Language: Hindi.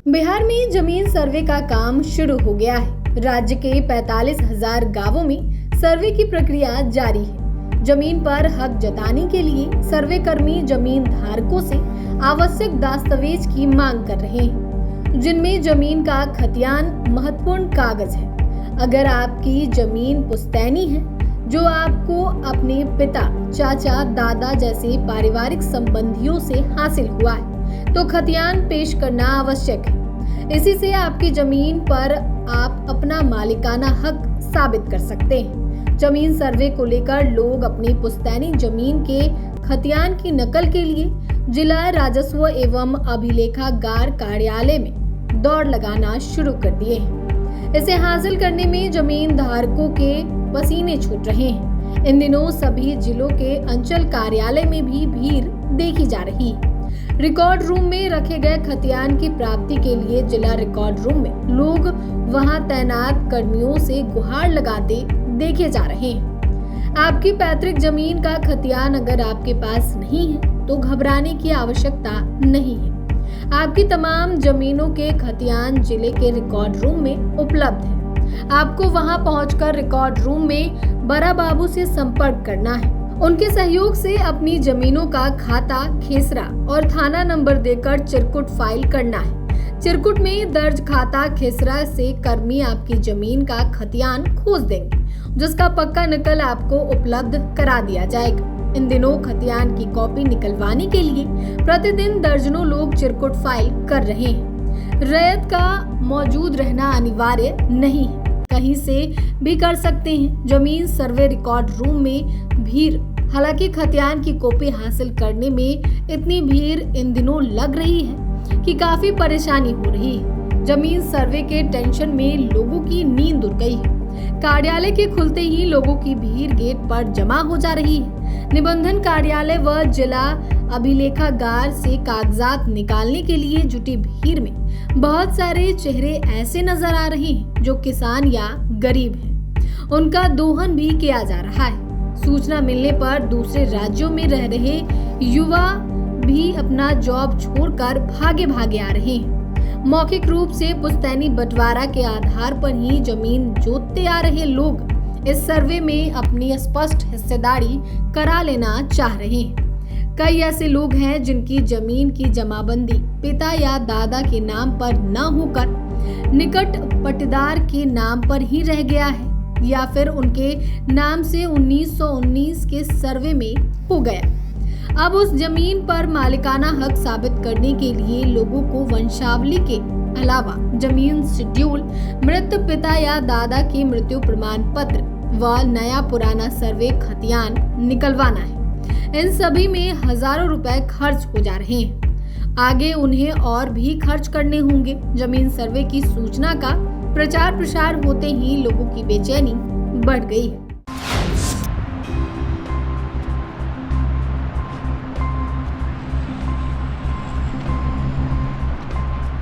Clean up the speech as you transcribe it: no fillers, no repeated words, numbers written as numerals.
बिहार में जमीन सर्वे का काम शुरू हो गया है। राज्य के 45,000 गांवों में सर्वे की प्रक्रिया जारी है। जमीन पर हक जताने के लिए सर्वे कर्मी जमीन धारकों से आवश्यक दस्तावेज की मांग कर रहे हैं, जिनमें जमीन का खतियान महत्वपूर्ण कागज है। अगर आपकी जमीन पुश्तैनी है, जो आपको अपने पिता, चाचा, दादा जैसे पारिवारिक संबंधियों से हासिल हुआ है, तो खतियान पेश करना आवश्यक है। इसी से आपकी जमीन पर आप अपना मालिकाना हक साबित कर सकते हैं। जमीन सर्वे को लेकर लोग अपनी पुश्तैनी जमीन के खतियान की नकल के लिए जिला राजस्व एवं अभिलेखागार कार्यालय में दौड़ लगाना शुरू कर दिए हैं। इसे हासिल करने में जमीन धारकों के पसीने छूट रहे हैं। इन दिनों सभी जिलों के अंचल कार्यालय में भी भीड़ देखी जा रही है। रिकॉर्ड रूम में रखे गए खतियान की प्राप्ति के लिए जिला रिकॉर्ड रूम में लोग वहां तैनात कर्मियों से गुहार लगाते देखे जा रहे हैं। आपकी पैतृक जमीन का खतियान अगर आपके पास नहीं है, तो घबराने की आवश्यकता नहीं है। आपकी तमाम जमीनों के खतियान जिले के रिकॉर्ड रूम में उपलब्ध है। आपको वहां पहुंचकर रिकॉर्ड रूम में बड़ा बाबू से संपर्क करना है। उनके सहयोग से अपनी जमीनों का खाता, खेसरा और थाना नंबर देकर चिरकुट फाइल करना है। चिरकुट में दर्ज खाता, खेसरा से कर्मी आपकी जमीन का खतियान खोज देंगे, जिसका पक्का नकल आपको उपलब्ध करा दिया जाएगा। इन दिनों खतियान की कॉपी निकलवाने के लिए प्रतिदिन दर्जनों लोग चिरकुट फाइल कर रहे हैं। रैयत का मौजूद रहना अनिवार्य नहीं है, कहीं से भी कर सकते हैं। जमीन सर्वे रिकॉर्ड रूम में भीड़, हालांकि खतियान की कॉपी हासिल करने में इतनी भीड़ इन दिनों लग रही है कि काफी परेशानी हो रही है। जमीन सर्वे के टेंशन में लोगों की नींद उड़ गई है। कार्यालय के खुलते ही लोगों की भीड़ गेट पर जमा हो जा रही है। निबंधन कार्यालय व जिला अभिलेखागार से कागजात निकालने के लिए जुटी भीड़ में बहुत सारे चेहरे ऐसे नजर आ रहे हैं जो किसान या गरीब हैं। उनका दोहन भी किया जा रहा है। सूचना मिलने पर दूसरे राज्यों में रह रहे युवा भी अपना जॉब छोड़कर भागे भागे आ रहे हैं। मौखिक रूप से पुश्तैनी बंटवारा के आधार पर ही जमीन जोतते आ रहे लोग इस सर्वे में अपनी स्पष्ट हिस्सेदारी करा लेना चाह रहे हैं। कई ऐसे लोग हैं जिनकी जमीन की जमाबंदी पिता या दादा के नाम पर न होकर निकट पट्टेदार के नाम पर ही रह गया है, या फिर उनके नाम से 1919 के सर्वे में हो गया। अब उस जमीन पर मालिकाना हक साबित करने के लिए लोगों को वंशावली के अलावा जमीन शेड्यूल, मृत पिता या दादा की मृत्यु प्रमाण पत्र व नया पुराना सर्वे खतियान निकलवाना है। इन सभी में हजारों रुपए खर्च हो जा रहे हैं। आगे उन्हें और भी खर्च करने होंगे। जमीन सर्वे की सूचना का प्रचार प्रसार होते ही लोगों की बेचैनी बढ़ गई है।